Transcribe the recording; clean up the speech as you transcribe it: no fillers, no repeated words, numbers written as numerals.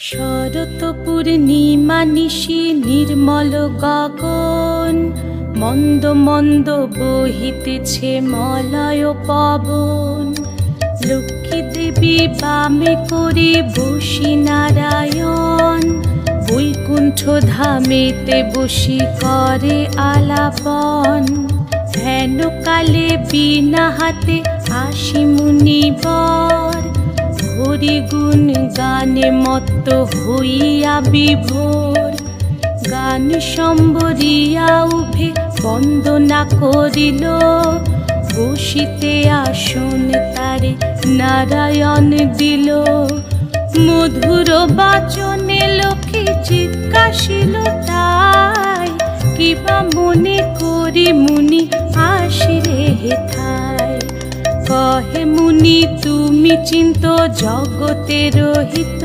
শরৎ পূর্ণিমা নিশি নির্মল গগন, মন্দ মন্দ বহিতেছে মলয় পবন। লক্ষ্মী দেবী বামে করে বসি নারায়ণ, বৈকুণ্ঠ ধামেতে বসি করে আলাপন। হেন কালে বিনা হাতে আসি মুনিবর, হরি গুণ গানে মত্ত হইয়া বিভোর। গান সম্বরিয়া উভে বন্দনা করিল, বসিতে আসন তারে নারায়ণ দিল। মধুর বাচনে লক্ষ্মী জিজ্ঞাসিল তাই, কিবা মনে করি মুনি আসিলে হেথায়। কহে মুনি তুমি চিন্ত জগতের হিত,